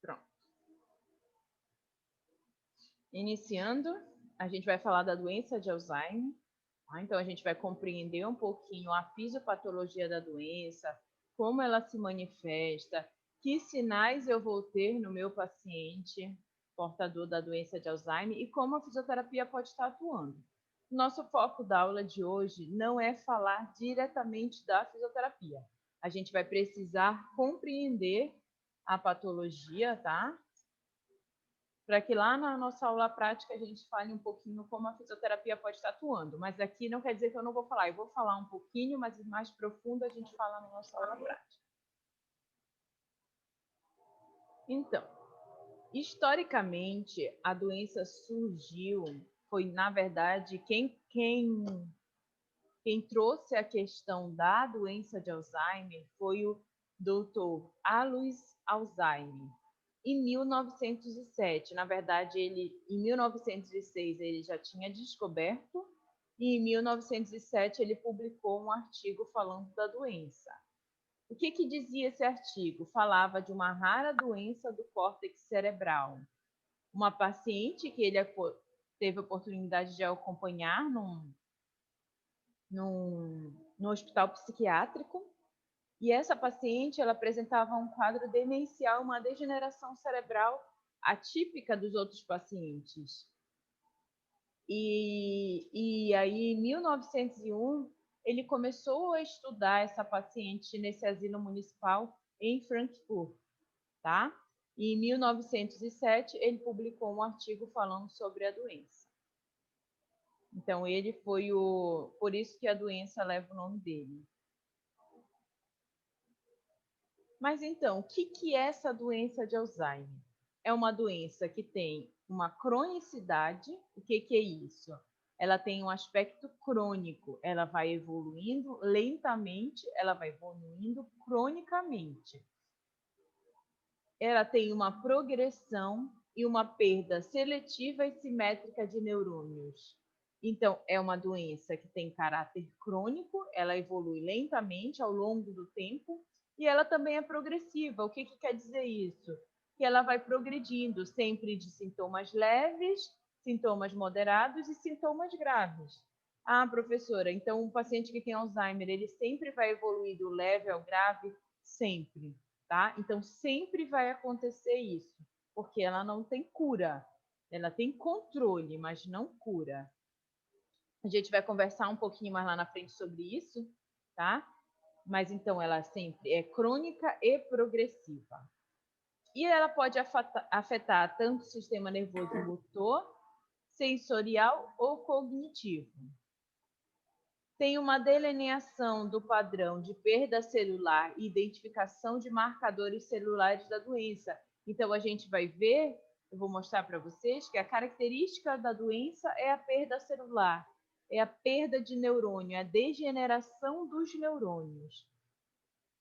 Pronto. Iniciando, a gente vai falar da doença de Alzheimer. Então, a gente vai compreender um pouquinho a fisiopatologia da doença, como ela se manifesta, que sinais eu vou ter no meu paciente portador da doença de Alzheimer e como a fisioterapia pode estar atuando. Nosso foco da aula de hoje não é falar diretamente da fisioterapia. A gente vai precisar compreender a patologia, tá? Para que lá na nossa aula prática a gente fale um pouquinho como a fisioterapia pode estar atuando. Mas aqui não quer dizer que eu não vou falar, eu vou falar um pouquinho, mas mais profundo a gente fala na nossa aula prática. Então, historicamente, a doença surgiu, foi, na verdade, quem trouxe a questão da doença de Alzheimer foi o Dr. Alois Alzheimer, em 1907. Na verdade, em 1906 ele já tinha descoberto e em 1907 ele publicou um artigo falando da doença. O que dizia esse artigo? Falava de uma rara doença do córtex cerebral. Uma paciente que ele teve a oportunidade de acompanhar no hospital psiquiátrico, e essa paciente ela apresentava um quadro demencial, uma degeneração cerebral atípica dos outros pacientes. E aí, em 1901, ele começou a estudar essa paciente nesse asilo municipal em Frankfurt, tá? E em 1907, ele publicou um artigo falando sobre a doença. Então, ele foi por isso que a doença leva o nome dele. Mas então, o que é essa doença de Alzheimer? É uma doença que tem uma cronicidade. O que é isso? Ela tem um aspecto crônico, ela vai evoluindo lentamente, ela vai evoluindo cronicamente. Ela tem uma progressão e uma perda seletiva e simétrica de neurônios. Então, é uma doença que tem caráter crônico, ela evolui lentamente ao longo do tempo e ela também é progressiva. O que quer dizer isso? Que ela vai progredindo sempre de sintomas leves, sintomas moderados e sintomas graves. Ah, professora, então o paciente que tem Alzheimer, ele sempre vai evoluir do leve ao grave? Sempre, tá? Então sempre vai acontecer isso, porque ela não tem cura. Ela tem controle, mas não cura. A gente vai conversar um pouquinho mais lá na frente sobre isso, tá? Mas então ela sempre é crônica e progressiva. E ela pode afetar tanto o sistema nervoso motor, sensorial ou cognitivo. Tem uma delineação do padrão de perda celular e identificação de marcadores celulares da doença. Então, a gente vai ver, eu vou mostrar para vocês, que a característica da doença é a perda celular, é a perda de neurônio, a degeneração dos neurônios.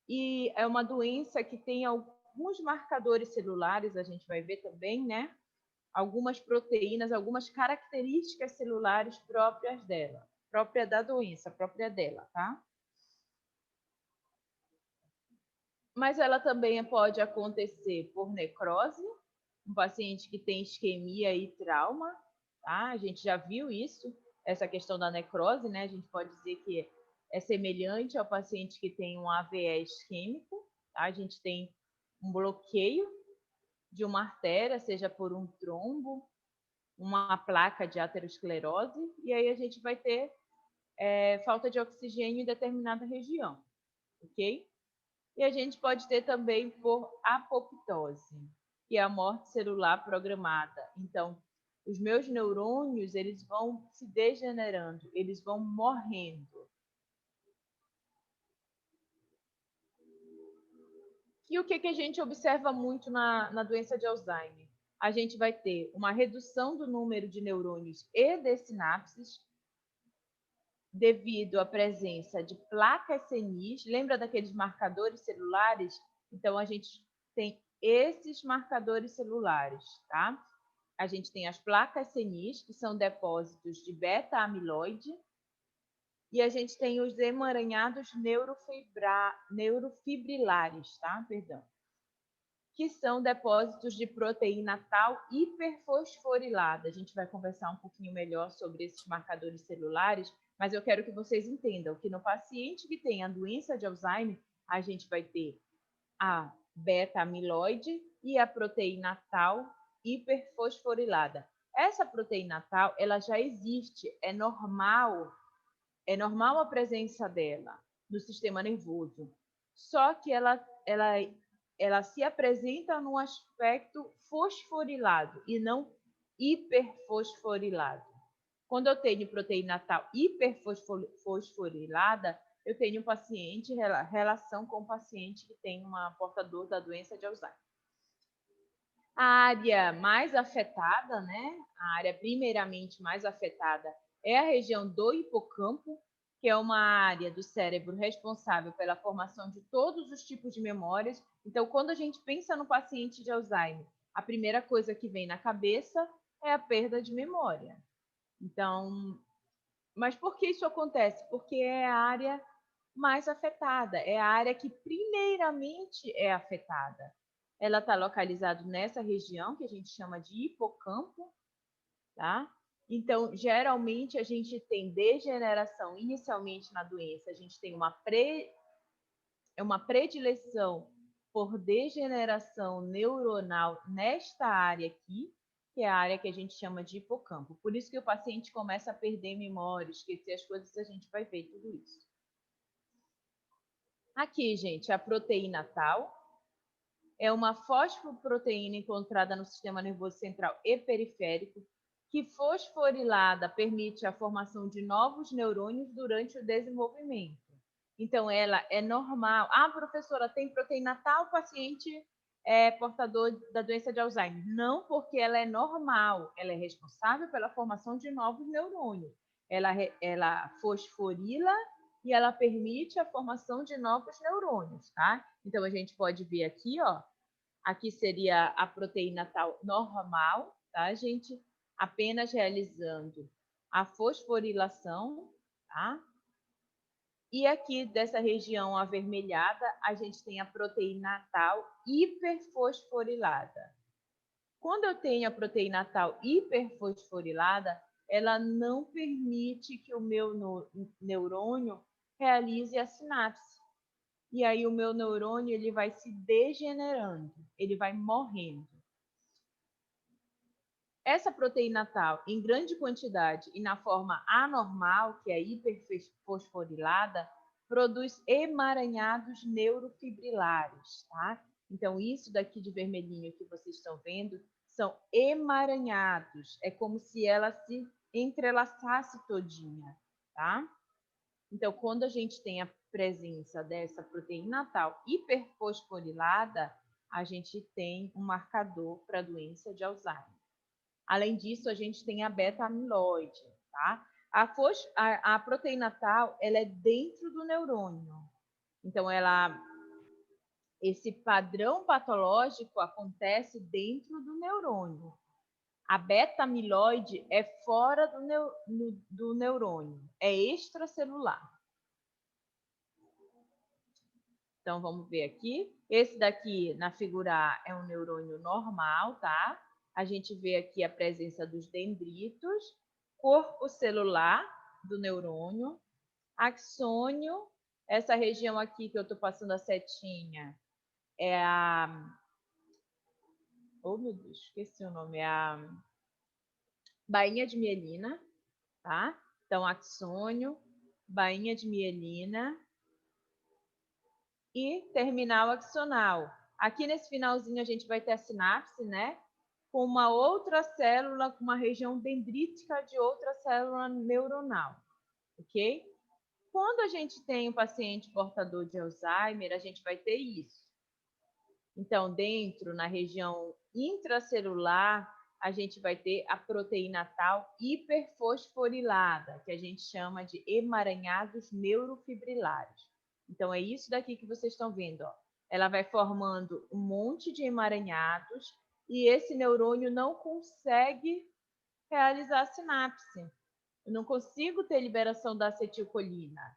E é uma doença que tem alguns marcadores celulares, a gente vai ver também, né? Algumas proteínas, algumas características celulares próprias dela, própria da doença, própria dela, tá? Mas ela também pode acontecer por necrose, um paciente que tem isquemia e trauma, tá? A gente já viu isso, essa questão da necrose, né? A gente pode dizer que é semelhante ao paciente que tem um AVE isquêmico, tá? A gente tem um bloqueio de uma artéria, seja por um trombo, uma placa de aterosclerose, e aí a gente vai ter falta de oxigênio em determinada região, ok? E a gente pode ter também por apoptose, que é a morte celular programada. Então, os meus neurônios, eles vão se degenerando, eles vão morrendo. E o que a gente observa muito na doença de Alzheimer? A gente vai ter uma redução do número de neurônios e de sinapses, devido à presença de placas senis. Lembra daqueles marcadores celulares? Então, a gente tem esses marcadores celulares, tá? A gente tem as placas senis, que são depósitos de beta-amiloide, E a gente tem os emaranhados neurofibrilares, tá? Perdão. Que são depósitos de proteína tal hiperfosforilada. A gente vai conversar um pouquinho melhor sobre esses marcadores celulares, mas eu quero que vocês entendam que no paciente que tem a doença de Alzheimer, a gente vai ter a beta-amiloide e a proteína tal hiperfosforilada. Essa proteína tal, ela já existe, é normal a presença dela no sistema nervoso. Só que ela se apresenta num aspecto fosforilado e não hiperfosforilado. Quando eu tenho proteína tal hiperfosforilada, eu tenho um paciente, relação com o paciente que tem uma portador da doença de Alzheimer. A área mais afetada, né? A área primeiramente mais afetada é a região do hipocampo, que é uma área do cérebro responsável pela formação de todos os tipos de memórias. Então, quando a gente pensa no paciente de Alzheimer, a primeira coisa que vem na cabeça é a perda de memória. Então, mas por que isso acontece? Porque é a área mais afetada, é a área que primeiramente é afetada. Ela está localizada nessa região que a gente chama de hipocampo, tá? Então, geralmente a gente tem degeneração inicialmente na doença, a gente tem uma predileção por degeneração neuronal nesta área aqui, que é a área que a gente chama de hipocampo. Por isso que o paciente começa a perder memória, esquecer as coisas, a gente vai ver tudo isso. Aqui, gente, a proteína tal é uma fosfoproteína encontrada no sistema nervoso central e periférico, que fosforilada permite a formação de novos neurônios durante o desenvolvimento. Então, ela é normal. Ah, professora, tem proteína tal, paciente é portador da doença de Alzheimer. Não, porque ela é normal. Ela é responsável pela formação de novos neurônios. Ela fosforila e ela permite a formação de novos neurônios, tá? Então, a gente pode ver aqui, ó, aqui seria a proteína tal normal, tá, gente? Apenas realizando a fosforilação, tá? E aqui dessa região avermelhada, a gente tem a proteína tal hiperfosforilada. Quando eu tenho a proteína tal hiperfosforilada, ela não permite que o meu neurônio realize a sinapse. E aí o meu neurônio ele vai se degenerando, ele vai morrendo. Essa proteína tal, em grande quantidade e na forma anormal, que é hiperfosforilada, produz emaranhados neurofibrilares, tá? Então, isso daqui de vermelhinho que vocês estão vendo são emaranhados. É como se ela se entrelaçasse todinha, tá? Então, quando a gente tem a presença dessa proteína tal hiperfosforilada, a gente tem um marcador para a doença de Alzheimer. Além disso, a gente tem a beta-amiloide, tá? A proteína tal, ela é dentro do neurônio. Então, esse padrão patológico acontece dentro do neurônio. A beta-amiloide é fora do neurônio, é extracelular. Então, vamos ver aqui. Esse daqui, na figura A, é um neurônio normal, tá? A gente vê aqui a presença dos dendritos, corpo celular do neurônio, axônio, essa região aqui que eu estou passando a setinha é a... Oh, meu Deus, esqueci o nome. É a bainha de mielina, tá? Então, axônio, bainha de mielina, e terminal axonal. Aqui nesse finalzinho a gente vai ter a sinapse, né? Com uma outra célula, com uma região dendrítica de outra célula neuronal, ok? Quando a gente tem um paciente portador de Alzheimer, a gente vai ter isso. Então, dentro, na região intracelular, a gente vai ter a proteína tal hiperfosforilada, que a gente chama de emaranhados neurofibrilares. Então, é isso daqui que vocês estão vendo, ó. Ela vai formando um monte de emaranhados e esse neurônio não consegue realizar a sinapse. Eu não consigo ter liberação da acetilcolina.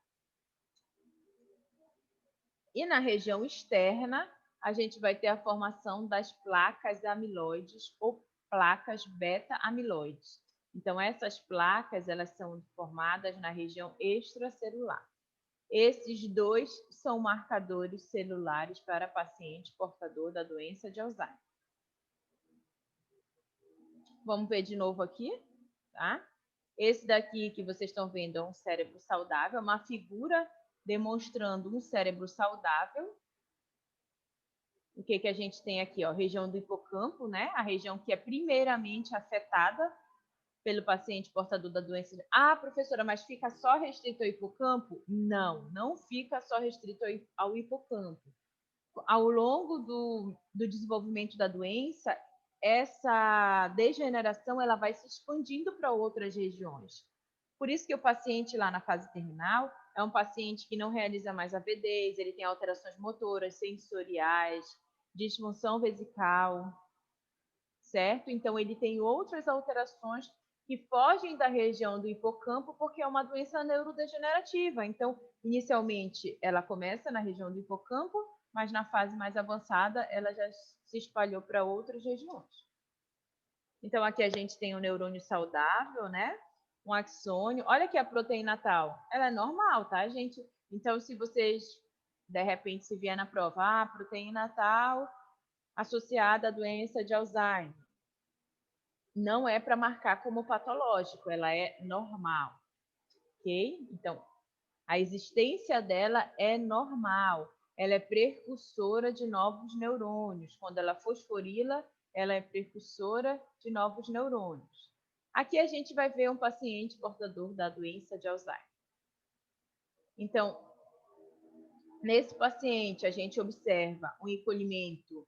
E na região externa, a gente vai ter a formação das placas amiloides ou placas beta-amiloides. Então, essas placas elas são formadas na região extracelular. Esses dois são marcadores celulares para paciente portador da doença de Alzheimer. Vamos ver de novo aqui, tá? Esse daqui que vocês estão vendo é um cérebro saudável, uma figura demonstrando um cérebro saudável. O que que a gente tem aqui, ó? Região do hipocampo, né? A região que é primeiramente afetada pelo paciente portador da doença. Ah, professora, mas fica só restrito ao hipocampo? Não, não fica só restrito ao hipocampo. Ao longo do desenvolvimento da doença, essa degeneração ela vai se expandindo para outras regiões. Por isso que o paciente lá na fase terminal é um paciente que não realiza mais AVDs, ele tem alterações motoras, sensoriais, disfunção vesical, certo? Então, ele tem outras alterações que fogem da região do hipocampo porque é uma doença neurodegenerativa. Então, inicialmente, ela começa na região do hipocampo, mas na fase mais avançada, ela já se espalhou para outras regiões. Então, aqui a gente tem um neurônio saudável, né? Um axônio. Olha aqui a proteína tal. Ela é normal, tá, gente? Então, se vocês, de repente, se vier na prova, proteína tal associada à doença de Alzheimer, não é para marcar como patológico, ela é normal, ok? Então, a existência dela é normal, ela é precursora de novos neurônios. Quando ela fosforila, ela é precursora de novos neurônios. Aqui a gente vai ver um paciente portador da doença de Alzheimer. Então, nesse paciente, a gente observa um encolhimento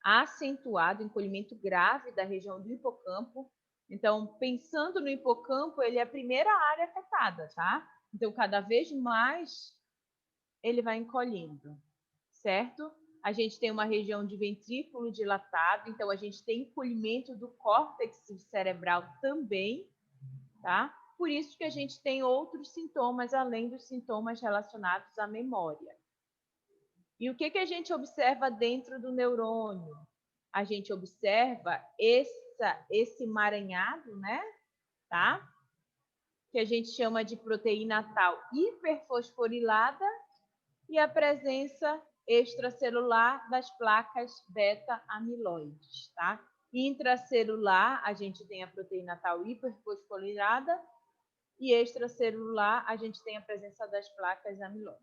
acentuado, encolhimento grave da região do hipocampo. Então, pensando no hipocampo, ele é a primeira área afetada, tá? Então, cada vez mais ele vai encolhendo, certo? A gente tem uma região de ventrículo dilatado, então a gente tem encolhimento do córtex cerebral também, tá? Por isso que a gente tem outros sintomas além dos sintomas relacionados à memória. E o que que a gente observa dentro do neurônio? A gente observa esse emaranhado, né? Tá? Que a gente chama de proteína tal hiperfosforilada e a presença extracelular das placas beta-amiloides, tá? Intracelular, a gente tem a proteína tal hiperfosforilada e extracelular, a gente tem a presença das placas amiloides.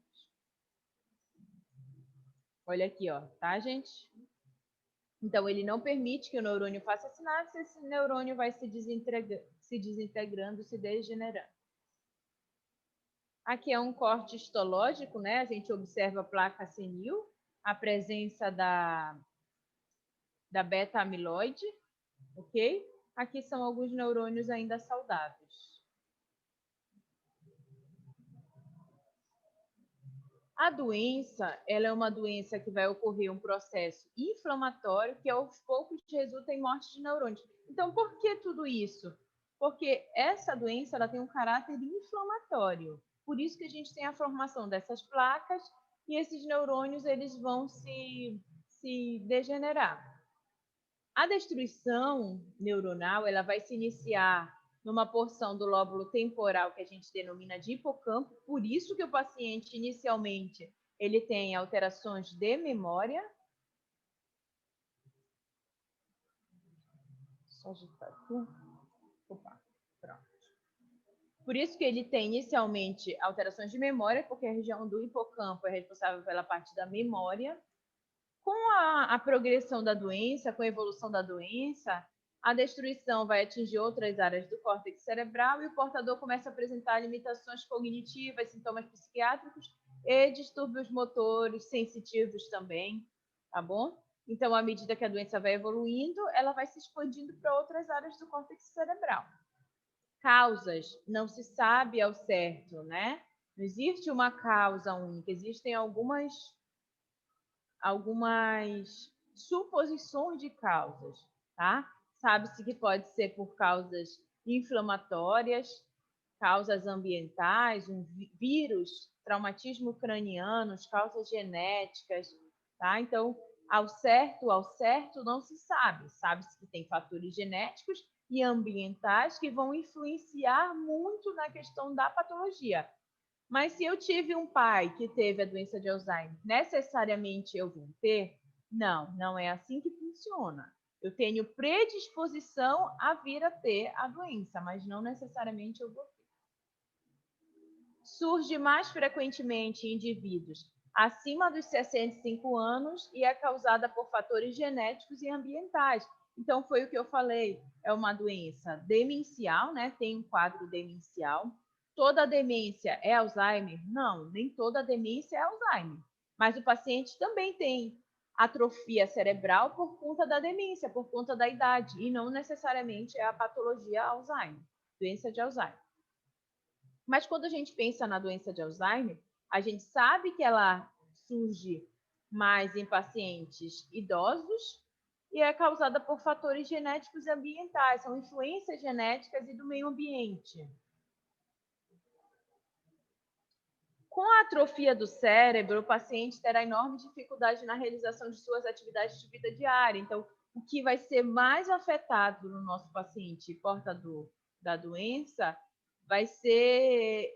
Olha aqui, ó, tá, gente? Então, ele não permite que o neurônio faça sinapse, esse neurônio vai se desintegrando, se degenerando. Aqui é um corte histológico, né? A gente observa a placa senil, a presença da beta-amiloide, ok? Aqui são alguns neurônios ainda saudáveis. A doença, ela é uma doença que vai ocorrer um processo inflamatório que aos poucos resulta em morte de neurônios. Então, por que tudo isso? Porque essa doença ela tem um caráter inflamatório. Por isso que a gente tem a formação dessas placas e esses neurônios eles vão se degenerar. A destruição neuronal ela vai se iniciar numa porção do lóbulo temporal que a gente denomina de hipocampo, por isso que o paciente inicialmente ele tem alterações de memória. Só agitar aqui. Opa, pronto. Por isso que ele tem inicialmente alterações de memória, porque a região do hipocampo é responsável pela parte da memória. Com a progressão da doença, com a evolução da doença, a destruição vai atingir outras áreas do córtex cerebral e o portador começa a apresentar limitações cognitivas, sintomas psiquiátricos e distúrbios motores, sensitivos também, tá bom? Então, à medida que a doença vai evoluindo, ela vai se expandindo para outras áreas do córtex cerebral. Causas, não se sabe ao certo, né? Não existe uma causa única, existem algumas suposições de causas, tá? Sabe-se que pode ser por causas inflamatórias, causas ambientais, um vírus, traumatismo craniano, causas genéticas, tá? Então, ao certo não se sabe. Sabe-se que tem fatores genéticos e ambientais que vão influenciar muito na questão da patologia. Mas se eu tive um pai que teve a doença de Alzheimer, necessariamente eu vou ter? Não, não é assim que funciona. Eu tenho predisposição a vir a ter a doença, mas não necessariamente eu vou ter. Surge mais frequentemente em indivíduos acima dos 65 anos e é causada por fatores genéticos e ambientais. Então, foi o que eu falei, é uma doença demencial, né? Tem um quadro demencial. Toda demência é Alzheimer? Não, nem toda demência é Alzheimer. Mas o paciente também tem atrofia cerebral por conta da demência, por conta da idade, e não necessariamente é a patologia Alzheimer, doença de Alzheimer. Mas quando a gente pensa na doença de Alzheimer, a gente sabe que ela surge mais em pacientes idosos e é causada por fatores genéticos e ambientais, são influências genéticas e do meio ambiente. Com a atrofia do cérebro, o paciente terá enorme dificuldade na realização de suas atividades de vida diária. Então, o que vai ser mais afetado no nosso paciente portador da doença vai ser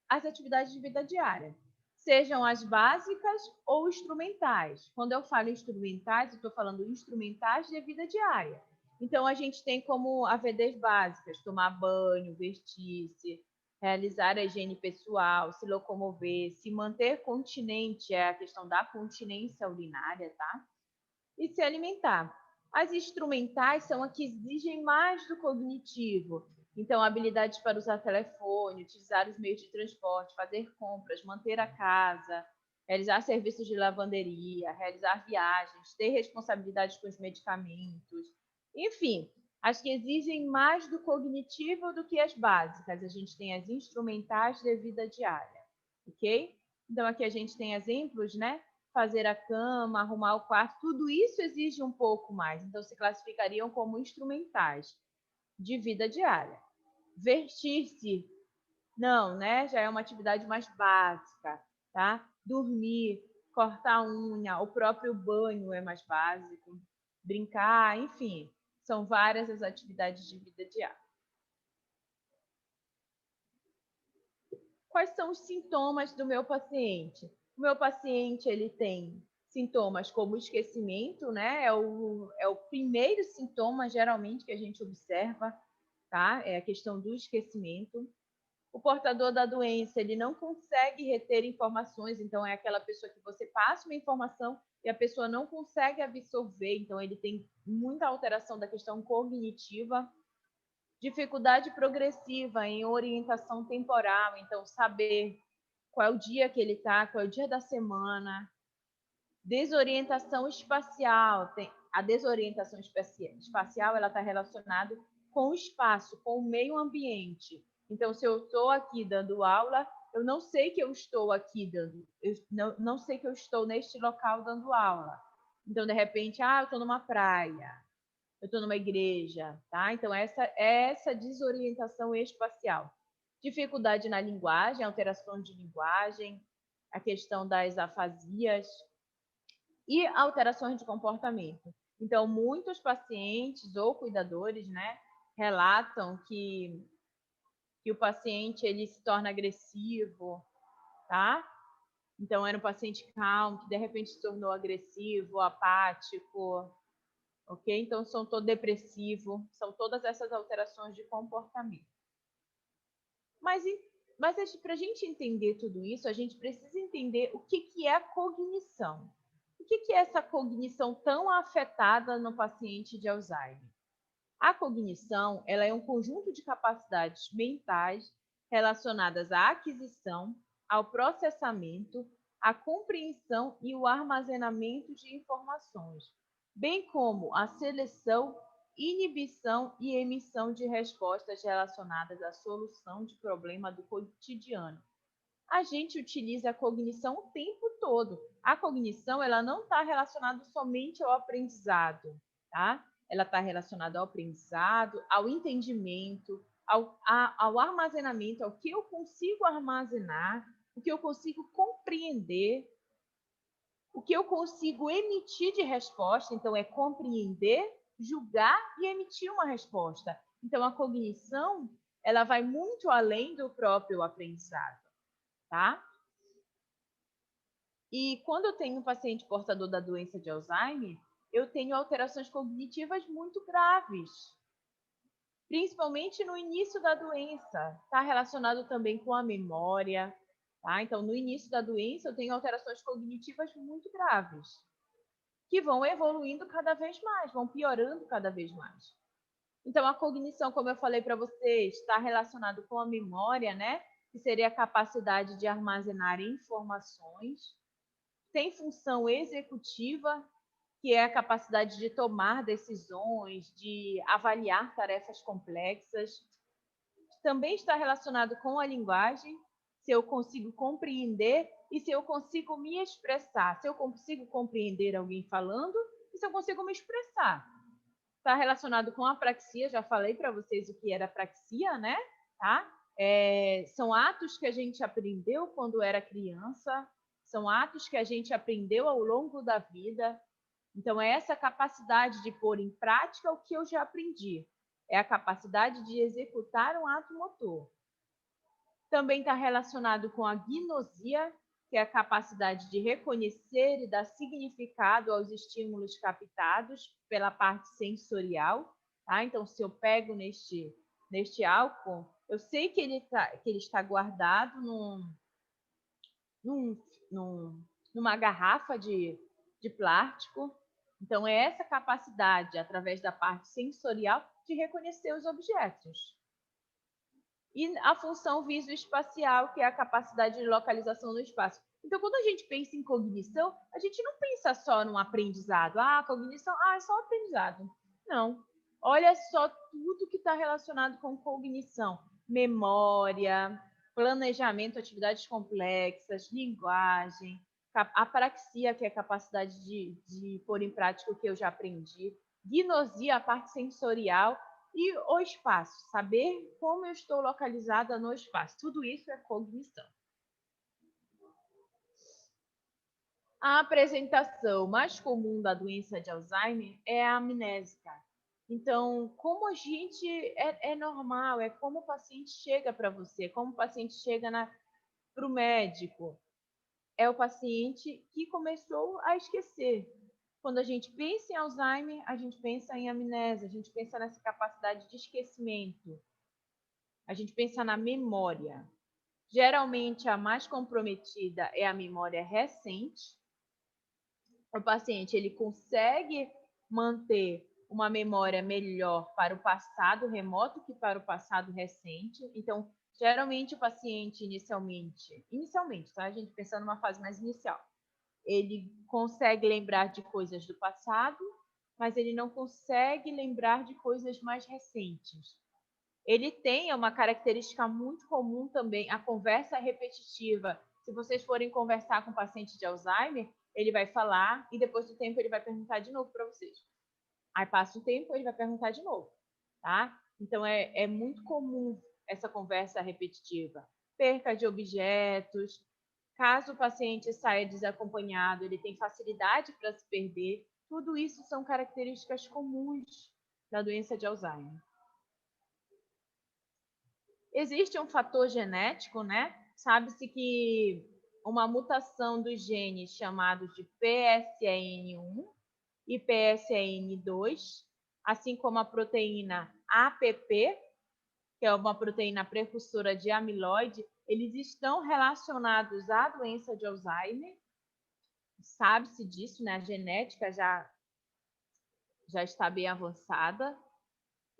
as atividades de vida diária, sejam as básicas ou instrumentais. Quando eu falo instrumentais, eu estou falando instrumentais de vida diária. Então, a gente tem como AVDs básicas, tomar banho, vestir-se, realizar a higiene pessoal, se locomover, se manter continente, é a questão da continência urinária, tá? E se alimentar. As instrumentais são as que exigem mais do cognitivo. Então, habilidades para usar telefone, utilizar os meios de transporte, fazer compras, manter a casa, realizar serviços de lavanderia, realizar viagens, ter responsabilidades com os medicamentos. Enfim, as que exigem mais do cognitivo do que as básicas. A gente tem as instrumentais de vida diária, ok? Então, aqui a gente tem exemplos, né? Fazer a cama, arrumar o quarto, tudo isso exige um pouco mais. Então, se classificariam como instrumentais de vida diária. Vestir-se, não, né? Já é uma atividade mais básica, tá? Dormir, cortar a unha, o próprio banho é mais básico. Brincar, enfim, são várias as atividades de vida diária. Quais são os sintomas do meu paciente? O meu paciente ele tem sintomas como esquecimento, né? É o primeiro sintoma geralmente que a gente observa, tá? É a questão do esquecimento. O portador da doença ele não consegue reter informações, então é aquela pessoa que você passa uma informação e a pessoa não consegue absorver, então ele tem muita alteração da questão cognitiva. Dificuldade progressiva em orientação temporal, então saber qual é o dia que ele está, qual é o dia da semana. Desorientação espacial, a desorientação espacial ela está relacionada com o espaço, com o meio ambiente. Então, se eu estou aqui dando aula, eu não sei que eu estou aqui dando, eu não sei que eu estou neste local dando aula. Então, de repente, eu estou numa praia, eu estou numa igreja, tá? Então, essa desorientação espacial. Dificuldade na linguagem, alteração de linguagem, a questão das afasias e alterações de comportamento. Então, muitos pacientes ou cuidadores, né, relatam que o paciente ele se torna agressivo, tá? Então, era um paciente calmo, que de repente se tornou agressivo, apático, ok? Então, são todo depressivo, são todas essas alterações de comportamento. Mas, para a gente entender tudo isso, a gente precisa entender o que é a cognição. O que é essa cognição tão afetada no paciente de Alzheimer? A cognição ela é um conjunto de capacidades mentais relacionadas à aquisição, ao processamento, à compreensão e o armazenamento de informações, bem como a seleção, inibição e emissão de respostas relacionadas à solução de problema do cotidiano. A gente utiliza a cognição o tempo todo. A cognição ela não está relacionada somente ao aprendizado, tá? Ela está relacionada ao aprendizado, ao entendimento, ao armazenamento, ao que eu consigo armazenar, o que eu consigo compreender, o que eu consigo emitir de resposta. Então, é compreender, julgar e emitir uma resposta. Então, a cognição, ela vai muito além do próprio aprendizado, tá? E quando eu tenho um paciente portador da doença de Alzheimer, eu tenho alterações cognitivas muito graves, principalmente no início da doença. Está relacionado também com a memória, tá? Então, no início da doença, eu tenho alterações cognitivas muito graves, que vão evoluindo cada vez mais, vão piorando cada vez mais. Então, a cognição, como eu falei para vocês, está relacionado com a memória, né? Que seria a capacidade de armazenar informações. Tem função executiva, que é a capacidade de tomar decisões, de avaliar tarefas complexas. Também está relacionado com a linguagem, se eu consigo compreender e se eu consigo me expressar, se eu consigo compreender alguém falando e se eu consigo me expressar. Está relacionado com a apraxia, já falei para vocês o que era apraxia, né? Tá? São atos que a gente aprendeu quando era criança, são atos que a gente aprendeu ao longo da vida. Então, é essa capacidade de pôr em prática o que eu já aprendi. É a capacidade de executar um ato motor. Também está relacionado com a gnosia, que é a capacidade de reconhecer e dar significado aos estímulos captados pela parte sensorial. Tá? Então, se eu pego neste álcool, eu sei que ele está guardado numa garrafa de plástico. Então, é essa capacidade, através da parte sensorial, de reconhecer os objetos. E a função visoespacial, que é a capacidade de localização no espaço. Então, quando a gente pensa em cognição, a gente não pensa só no aprendizado. Ah, cognição, é só aprendizado. Não. Olha só tudo que está relacionado com cognição. Memória, planejamento, atividades complexas, linguagem, apraxia, que é a capacidade de pôr em prática o que eu já aprendi, gnosia, a parte sensorial, e o espaço, saber como eu estou localizada no espaço. Tudo isso é cognição. A apresentação mais comum da doença de Alzheimer é a amnésica. Então, como a gente é normal, é como o paciente chega para você, como o paciente chega para o médico. É o paciente que começou a esquecer. Quando a gente pensa em Alzheimer, a gente pensa em amnésia, a gente pensa nessa capacidade de esquecimento. A gente pensa na memória. Geralmente, a mais comprometida é a memória recente. O paciente ele consegue manter uma memória melhor para o passado remoto que para o passado recente. Então, geralmente o paciente inicialmente, tá? A gente pensando numa fase mais inicial, ele consegue lembrar de coisas do passado, mas ele não consegue lembrar de coisas mais recentes. Ele tem uma característica muito comum também, a conversa repetitiva. Se vocês forem conversar com um paciente de Alzheimer, ele vai falar e depois do tempo ele vai perguntar de novo para vocês. Aí passa o tempo, ele vai perguntar de novo, tá? Então é muito comum essa conversa repetitiva. Perca de objetos. Caso o paciente saia desacompanhado, ele tem facilidade para se perder. Tudo isso são características comuns da doença de Alzheimer. Existe um fator genético, né? Sabe-se que uma mutação dos genes chamados de PSN1 e PSN2, assim como a proteína APP, que é uma proteína precursora de amiloide, eles estão relacionados à doença de Alzheimer. Sabe-se disso, né? A genética já está bem avançada.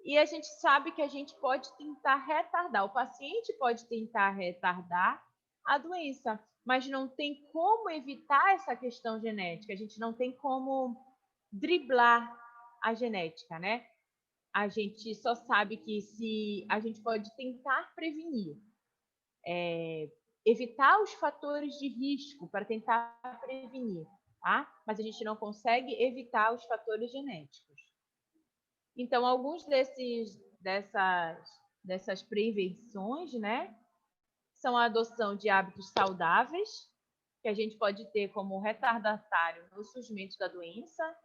E a gente sabe que a gente pode tentar retardar, o paciente pode tentar retardar a doença, mas não tem como evitar essa questão genética, a gente não tem como driblar a genética, né? A gente só sabe que se a gente pode tentar prevenir, evitar os fatores de risco para tentar prevenir, tá? Mas a gente não consegue evitar os fatores genéticos. Então, alguns dessas prevenções, né, são a adoção de hábitos saudáveis, que a gente pode ter como retardatário no surgimento da doença.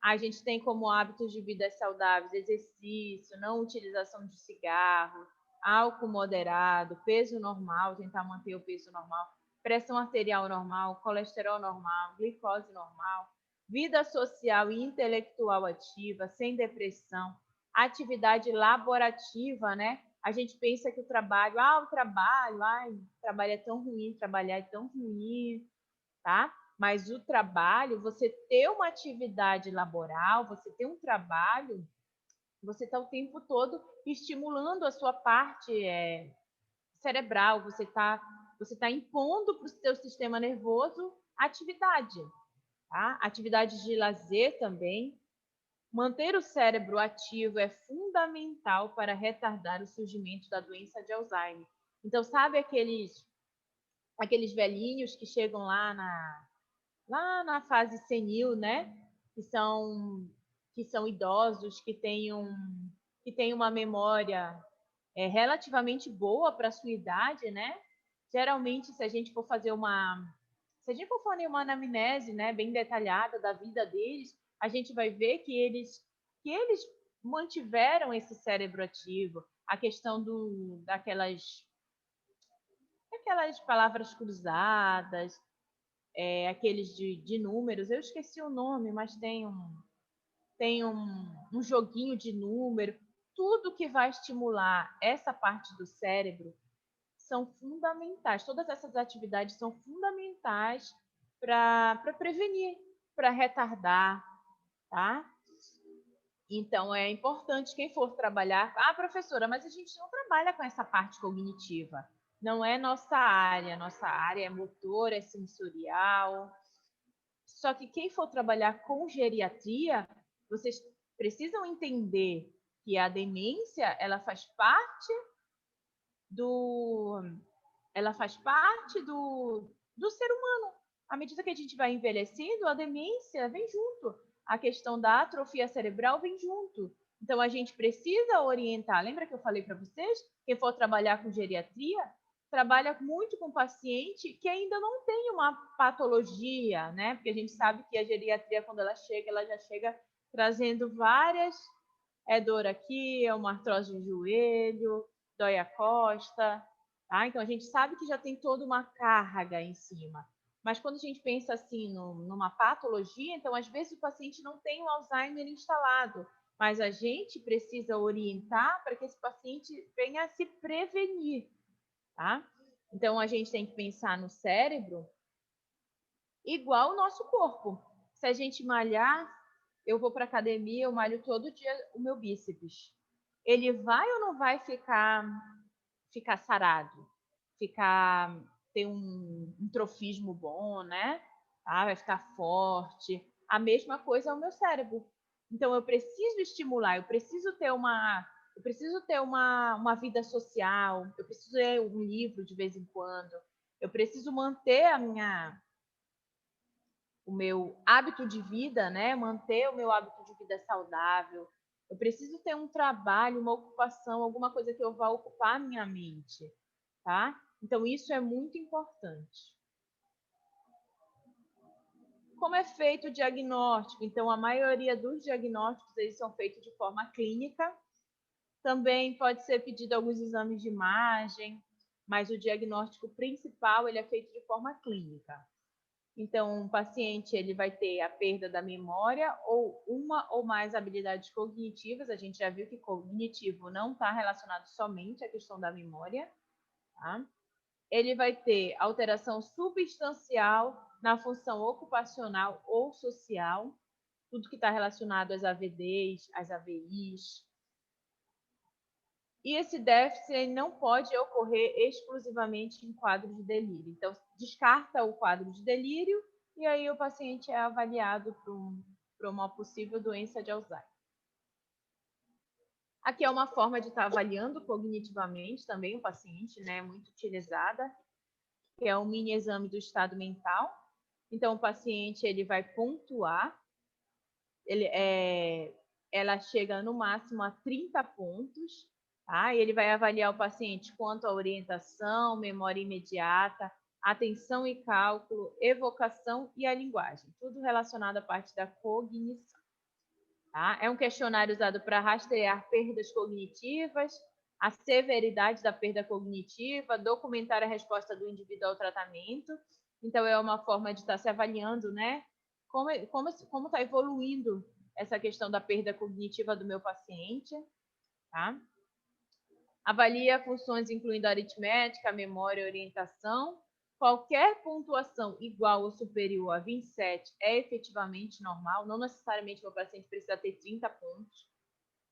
A gente tem como hábitos de vida saudáveis exercício, não utilização de cigarro, álcool moderado, peso normal, tentar manter o peso normal, pressão arterial normal, colesterol normal, glicose normal, vida social e intelectual ativa, sem depressão, atividade laborativa, né? A gente pensa que o trabalho é tão ruim, trabalhar é tão ruim, tá? Mas o trabalho, você ter uma atividade laboral, você ter um trabalho, você está o tempo todo estimulando a sua parte cerebral, você tá impondo para o seu sistema nervoso atividade, tá? Atividades de lazer também. Manter o cérebro ativo é fundamental para retardar o surgimento da doença de Alzheimer. Então, sabe aqueles velhinhos que chegam lá na fase senil, né? Que são idosos, que têm uma memória relativamente boa para a sua idade, né? Geralmente, se a gente for fazer uma anamnese, né, bem detalhada da vida deles, a gente vai ver que eles mantiveram esse cérebro ativo. A questão daquelas palavras cruzadas, aqueles de números, eu esqueci o nome, mas tem um joguinho de número. Tudo que vai estimular essa parte do cérebro são fundamentais. Todas essas atividades são fundamentais para prevenir, para retardar, tá? Então, é importante quem for trabalhar. Ah, professora, mas a gente não trabalha com essa parte cognitiva. Não é nossa área. Nossa área é motor, é sensorial. Só que quem for trabalhar com geriatria, vocês precisam entender que a demência, do, ela faz parte do ser humano. À medida que a gente vai envelhecendo, a demência vem junto. A questão da atrofia cerebral vem junto. Então, a gente precisa orientar. Lembra que eu falei para vocês? Quem for trabalhar com geriatria, trabalha muito com paciente que ainda não tem uma patologia, né? Porque a gente sabe que a geriatria, quando ela já chega trazendo várias. É dor aqui, é uma artrose de joelho, dói a costa, tá? Então a gente sabe que já tem toda uma carga em cima. Mas quando a gente pensa assim numa patologia, então às vezes o paciente não tem o Alzheimer instalado, mas a gente precisa orientar para que esse paciente venha a se prevenir, tá? Então a gente tem que pensar no cérebro igual o nosso corpo. Se a gente malhar, eu vou para academia, eu malho todo dia o meu bíceps. Ele vai ou não vai ficar sarado? Ter um trofismo bom, né? Vai ficar forte. A mesma coisa é o meu cérebro. Então eu preciso estimular, eu preciso ter uma vida social, eu preciso ler um livro de vez em quando, eu preciso manter o meu hábito de vida, né? Manter o meu hábito de vida saudável. Eu preciso ter um trabalho, uma ocupação, alguma coisa que eu vá ocupar a minha mente, tá? Então isso é muito importante. Como é feito o diagnóstico? Então a maioria dos diagnósticos eles são feitos de forma clínica. Também pode ser pedido alguns exames de imagem, mas o diagnóstico principal ele é feito de forma clínica. Então, o paciente ele vai ter a perda da memória ou uma ou mais habilidades cognitivas. A gente já viu que cognitivo não está relacionado somente à questão da memória. Tá? Ele vai ter alteração substancial na função ocupacional ou social, tudo que está relacionado às AVDs, às AVIs. E esse déficit não pode ocorrer exclusivamente em quadro de delírio. Então, descarta o quadro de delírio e aí o paciente é avaliado para uma possível doença de Alzheimer. Aqui é uma forma de estar avaliando cognitivamente também o paciente, né, muito utilizada, que é o mini exame do estado mental. Então, o paciente ele vai pontuar, ela chega no máximo a 30 pontos, tá? E ele vai avaliar o paciente quanto à orientação, memória imediata, atenção e cálculo, evocação e a linguagem, tudo relacionado à parte da cognição. Tá? É um questionário usado para rastrear perdas cognitivas, a severidade da perda cognitiva, documentar a resposta do indivíduo ao tratamento. Então, é uma forma de estar se avaliando, né? Como está evoluindo essa questão da perda cognitiva do meu paciente, tá? Avalia funções incluindo aritmética, memória e orientação. Qualquer pontuação igual ou superior a 27 é efetivamente normal, não necessariamente o paciente precisa ter 30 pontos.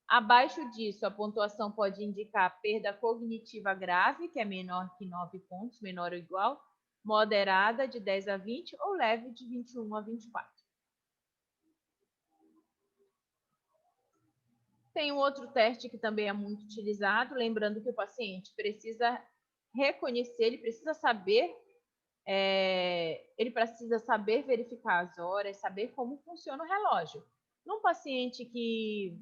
Abaixo disso, a pontuação pode indicar perda cognitiva grave, que é menor que 9 pontos, menor ou igual, moderada, de 10 a 20, ou leve, de 21 a 24. Tem um outro teste que também é muito utilizado, lembrando que o paciente precisa reconhecer, ele precisa saber verificar as horas, saber como funciona o relógio. Num paciente que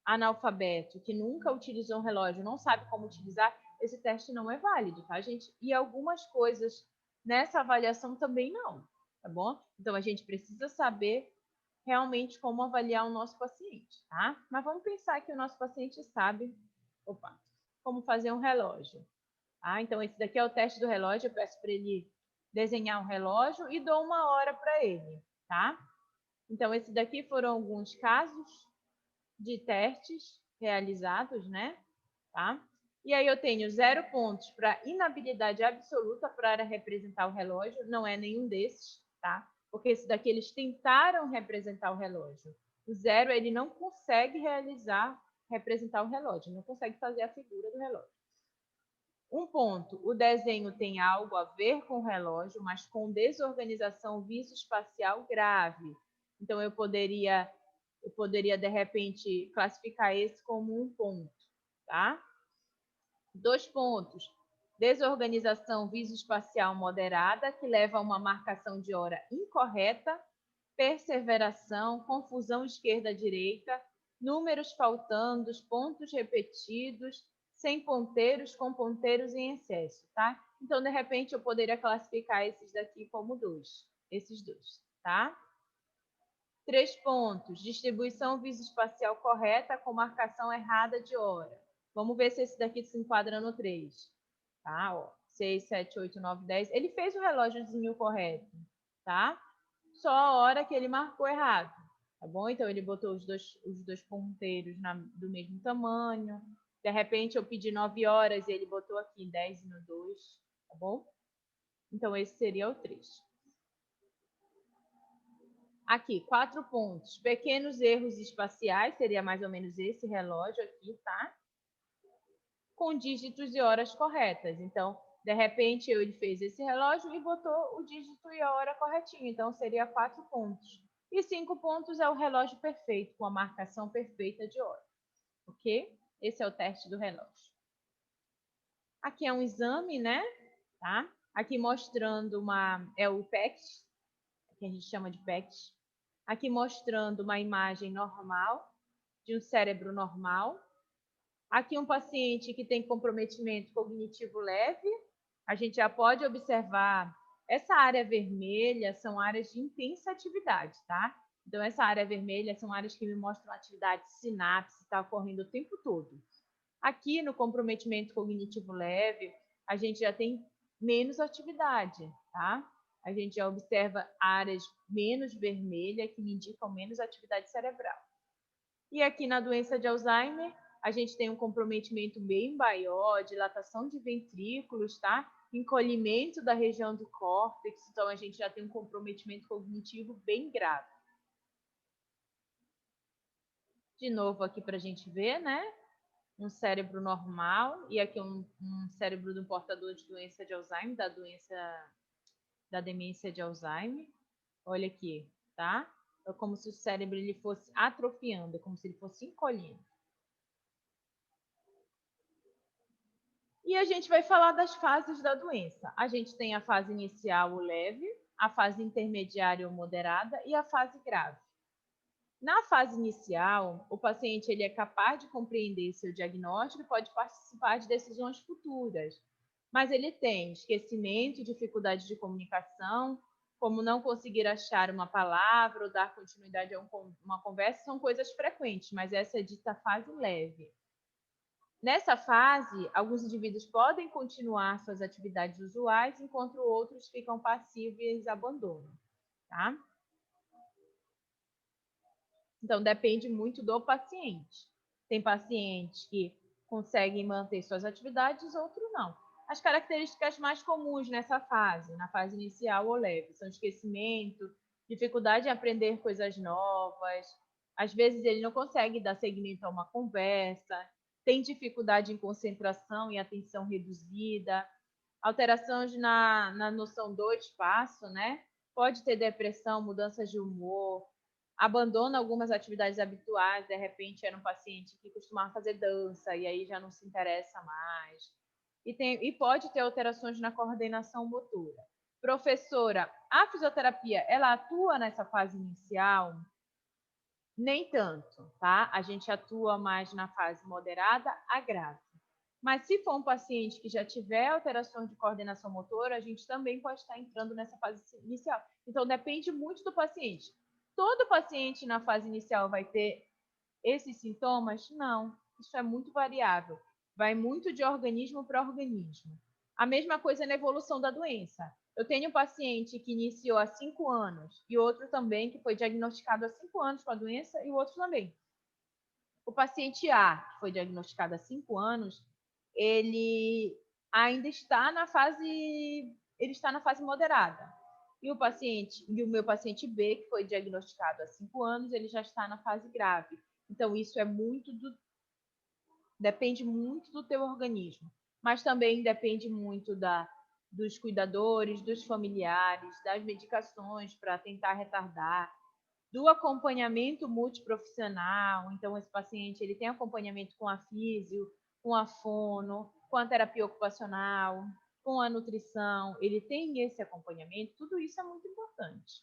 analfabeto, que nunca utilizou um relógio, não sabe como utilizar, esse teste não é válido, tá, gente? E algumas coisas nessa avaliação também não, tá bom? Então, a gente precisa saber realmente como avaliar o nosso paciente, tá? Mas vamos pensar que o nosso paciente sabe, como fazer um relógio. Ah, então, esse daqui é o teste do relógio. Eu peço para ele desenhar um relógio e dou uma hora para ele, tá? Então, esse daqui foram alguns casos de testes realizados, né? Tá? E aí eu tenho 0 pontos para inabilidade absoluta para representar o relógio. Não é nenhum desses, tá? Porque esse daqui eles tentaram representar o relógio. O 0, ele não consegue representar o relógio, não consegue fazer a figura do relógio. 1 ponto, o desenho tem algo a ver com o relógio, mas com desorganização visoespacial grave. Então, eu poderia, de repente, classificar esse como 1 ponto, tá? 2 pontos, desorganização visoespacial moderada, que leva a uma marcação de hora incorreta, perseveração, confusão esquerda-direita, números faltando, pontos repetidos, sem ponteiros, com ponteiros em excesso, tá? Então, de repente, eu poderia classificar esses daqui como 2, esses dois, tá? 3 pontos, distribuição visoespacial correta com marcação errada de hora. Vamos ver se esse daqui se enquadra no 3. Tá, ó, 6, 7, 8, 9, 10. Ele fez o relógiozinho correto, tá? Só a hora que ele marcou errado, tá bom? Então, ele botou os dois ponteiros do mesmo tamanho. De repente, eu pedi 9 horas e ele botou aqui 10 no 2, tá bom? Então, esse seria o 3. Aqui, 4 pontos. Pequenos erros espaciais, seria mais ou menos esse relógio aqui, tá? Com dígitos e horas corretas. Então, de repente, ele fez esse relógio e botou o dígito e a hora corretinho. Então, seria 4 pontos. E 5 pontos é o relógio perfeito, com a marcação perfeita de hora. Ok? Esse é o teste do relógio. Aqui é um exame, né? Tá? Aqui mostrando é o PECT, que a gente chama de PECT. Aqui mostrando uma imagem normal, de um cérebro normal. Aqui um paciente que tem comprometimento cognitivo leve. A gente já pode observar, essa área vermelha são áreas de intensa atividade, tá? Então, essa área vermelha são áreas que me mostram atividade sinapse, está ocorrendo o tempo todo. Aqui no comprometimento cognitivo leve, a gente já tem menos atividade, tá? A gente já observa áreas menos vermelhas que me indicam menos atividade cerebral. E aqui na doença de Alzheimer, a gente tem um comprometimento bem maior, dilatação de ventrículos, tá? Encolhimento da região do córtex, então a gente já tem um comprometimento cognitivo bem grave. De novo aqui para a gente ver, né? Um cérebro normal e aqui um cérebro do portador de doença de Alzheimer, da demência de Alzheimer. Olha aqui, tá? É como se o cérebro ele fosse atrofiando, é como se ele fosse encolhendo. E a gente vai falar das fases da doença. A gente tem a fase inicial, o leve, a fase intermediária ou moderada e a fase grave. Na fase inicial, o paciente ele é capaz de compreender seu diagnóstico e pode participar de decisões futuras, mas ele tem esquecimento e dificuldade de comunicação, como não conseguir achar uma palavra ou dar continuidade a uma conversa, são coisas frequentes, mas essa é dita fase leve. Nessa fase, alguns indivíduos podem continuar suas atividades usuais, enquanto outros ficam passíveis e abandonam, tá? Então, depende muito do paciente. Tem pacientes que conseguem manter suas atividades, outros não. As características mais comuns nessa fase, na fase inicial ou leve, são esquecimento, dificuldade em aprender coisas novas, às vezes ele não consegue dar seguimento a uma conversa, tem dificuldade em concentração e atenção reduzida, alterações na noção do espaço, né? Pode ter depressão, mudanças de humor, abandona algumas atividades habituais, de repente era um paciente que costumava fazer dança e aí já não se interessa mais. E pode ter alterações na coordenação motora. Professora, a fisioterapia, ela atua nessa fase inicial? Nem tanto, tá? A gente atua mais na fase moderada a grave. Mas se for um paciente que já tiver alterações de coordenação motora, a gente também pode estar entrando nessa fase inicial. Então, depende muito do paciente. Todo paciente na fase inicial vai ter esses sintomas? Não, isso é muito variável. Vai muito de organismo para organismo. A mesma coisa na evolução da doença. Eu tenho um paciente que iniciou há 5 anos e outro também que foi diagnosticado há 5 anos com a doença e o outro também. O paciente A, que foi diagnosticado há 5 anos, ele ainda está na fase moderada. E o meu paciente B, que foi diagnosticado há 5 anos, ele já está na fase grave. Então isso depende muito do teu organismo, mas também depende muito dos cuidadores, dos familiares, das medicações para tentar retardar, do acompanhamento multiprofissional. Então, esse paciente ele tem acompanhamento com a físio, com a fono, com a terapia ocupacional, com a nutrição. Ele tem esse acompanhamento. Tudo isso é muito importante.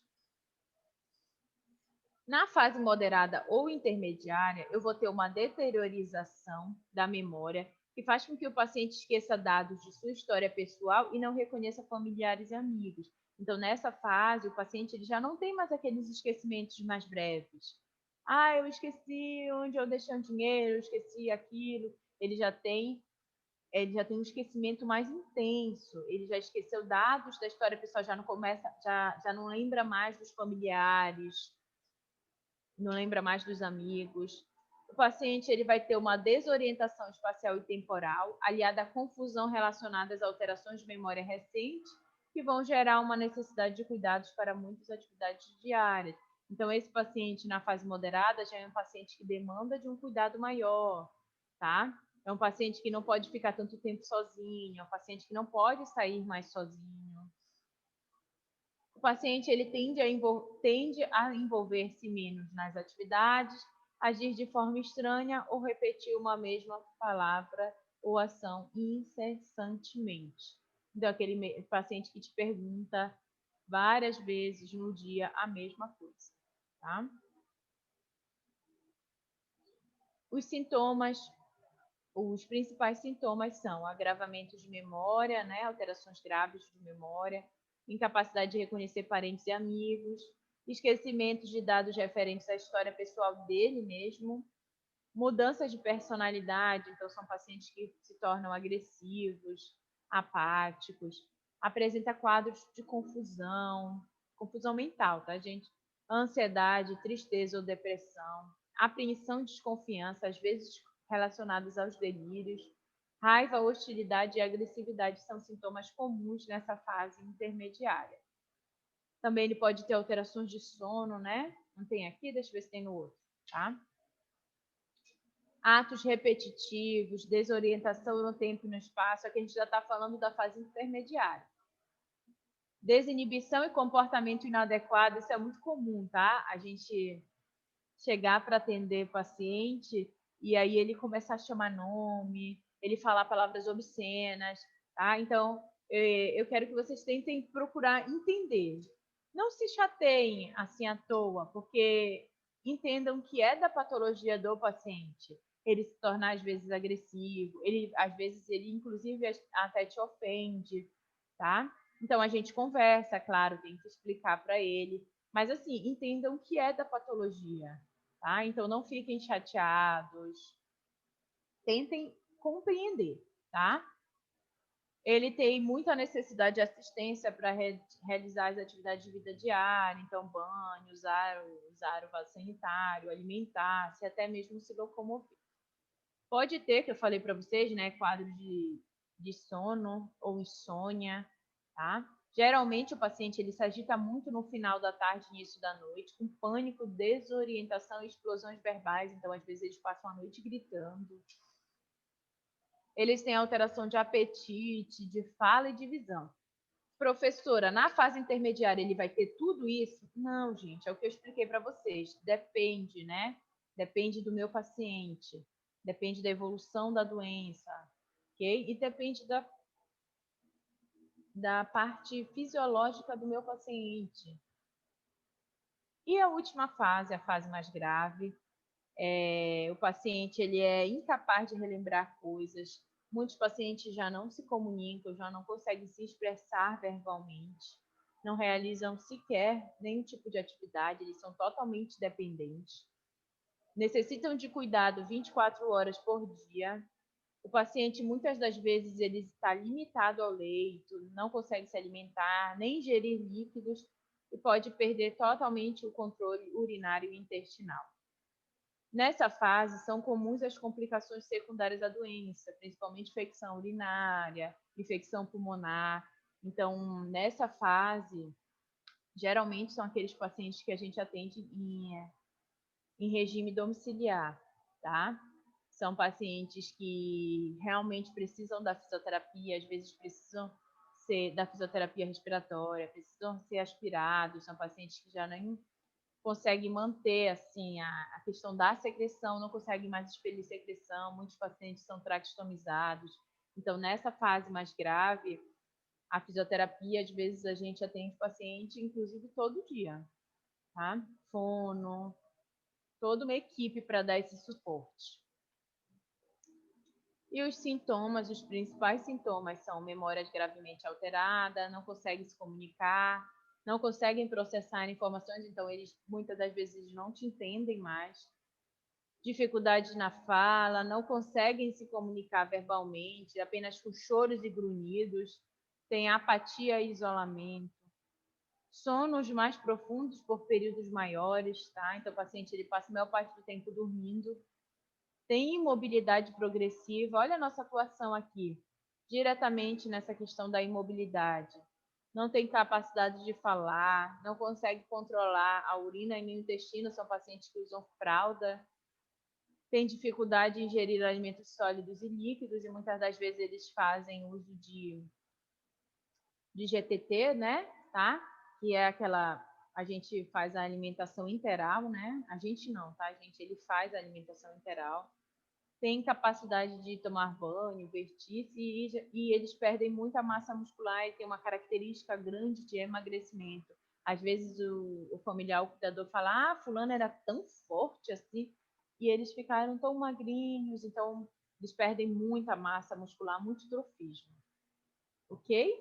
Na fase moderada ou intermediária, eu vou ter uma deteriorização da memória, que faz com que o paciente esqueça dados de sua história pessoal e não reconheça familiares e amigos. Então, nessa fase, o paciente ele já não tem mais aqueles esquecimentos mais breves. Ah, eu esqueci onde eu deixei o dinheiro, eu esqueci aquilo. Ele já tem um esquecimento mais intenso. Ele já esqueceu dados da história pessoal, já não lembra mais dos familiares, não lembra mais dos amigos. O paciente ele vai ter uma desorientação espacial e temporal, aliada à confusão relacionada às alterações de memória recente, que vão gerar uma necessidade de cuidados para muitas atividades diárias. Então, esse paciente na fase moderada já é um paciente que demanda de um cuidado maior, tá? É um paciente que não pode ficar tanto tempo sozinho, é um paciente que não pode sair mais sozinho. O paciente ele tende a envolver-se menos nas atividades, agir de forma estranha ou repetir uma mesma palavra ou ação incessantemente. Então, aquele paciente que te pergunta várias vezes no dia a mesma coisa, tá? Os sintomas, os principais sintomas são agravamento de memória, né, alterações graves de memória, incapacidade de reconhecer parentes e amigos, esquecimento de dados referentes à história pessoal dele mesmo, mudanças de personalidade, então são pacientes que se tornam agressivos, apáticos, apresenta quadros de confusão mental, tá, gente? Ansiedade, tristeza ou depressão, apreensão e desconfiança, às vezes relacionados aos delírios, raiva, hostilidade e agressividade são sintomas comuns nessa fase intermediária. Também ele pode ter alterações de sono, né? Não tem aqui, deixa eu ver se tem no outro, tá? Atos repetitivos, desorientação no tempo e no espaço, aqui a gente já está falando da fase intermediária. Desinibição e comportamento inadequado, isso é muito comum, tá? A gente chegar para atender paciente e aí ele começar a chamar nome, ele falar palavras obscenas, tá? Então, eu quero que vocês tentem procurar entender. Não se chateiem assim à toa, porque entendam que é da patologia do paciente. Ele se tornar, às vezes, agressivo, às vezes, ele, inclusive, até te ofende, tá? Então, a gente conversa, claro, tem que explicar para ele, mas, assim, entendam que é da patologia, tá? Então, não fiquem chateados, tentem compreender, tá? Ele tem muita necessidade de assistência para realizar as atividades de vida diária, então banho, usar o vaso sanitário, alimentar-se, até mesmo se locomover. Pode ter, que eu falei para vocês, né, quadro de sono ou insônia, tá? Geralmente o paciente ele se agita muito no final da tarde e início da noite, com pânico, desorientação e explosões verbais, então às vezes eles passam a noite gritando. Eles têm alteração de apetite, de fala e de visão. Professora, na fase intermediária ele vai ter tudo isso? Não, gente, é o que eu expliquei para vocês. Depende, né? Depende do meu paciente, depende da evolução da doença, ok? E depende da parte fisiológica do meu paciente. E a última fase, a fase mais grave, o paciente ele é incapaz de relembrar coisas. Muitos pacientes já não se comunicam, já não conseguem se expressar verbalmente, não realizam sequer nenhum tipo de atividade, eles são totalmente dependentes. Necessitam de cuidado 24 horas por dia. O paciente, muitas das vezes, ele está limitado ao leito, não consegue se alimentar, nem ingerir líquidos e pode perder totalmente o controle urinário e intestinal. Nessa fase, são comuns as complicações secundárias da doença, principalmente infecção urinária, infecção pulmonar. Então, nessa fase, geralmente são aqueles pacientes que a gente atende em regime domiciliar, tá? São pacientes que realmente precisam da fisioterapia, às vezes precisam ser da fisioterapia respiratória, precisam ser aspirados, são pacientes que já nem consegue manter assim a questão da secreção, não consegue mais expelir secreção, muitos pacientes são traqueostomizados. Então, nessa fase mais grave, a fisioterapia, às vezes, a gente atende o paciente, inclusive, todo dia, tá? Fono, toda uma equipe para dar esse suporte. E os sintomas, os principais sintomas são memórias gravemente alterada, não conseguem se comunicar, não conseguem processar informações, então eles muitas das vezes não te entendem mais. Dificuldades na fala, não conseguem se comunicar verbalmente, apenas com choros e grunhidos, tem apatia e isolamento. Sonos mais profundos por períodos maiores, tá? Então o paciente ele passa a maior parte do tempo dormindo. Tem imobilidade progressiva. Olha a nossa atuação aqui, diretamente nessa questão da imobilidade. Não tem capacidade de falar, não consegue controlar a urina e o intestino, são pacientes que usam fralda, tem dificuldade em ingerir alimentos sólidos e líquidos, e muitas das vezes eles fazem uso de GTT, né? Tá? Que é aquela. A gente faz a alimentação interal, né? A gente não, tá, gente? Ele faz a alimentação interal. Tem capacidade de tomar banho, vestir-se, e eles perdem muita massa muscular e tem uma característica grande de emagrecimento. Às vezes o familiar, o cuidador fala, fulano era tão forte assim, e eles ficaram tão magrinhos, então eles perdem muita massa muscular, muito trofismo, ok?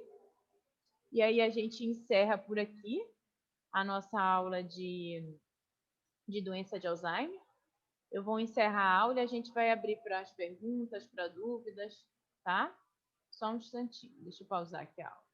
E aí a gente encerra por aqui a nossa aula de doença de Alzheimer. Eu vou encerrar a aula e a gente vai abrir para as perguntas, para dúvidas, tá? Só um instantinho, deixa eu pausar aqui a aula.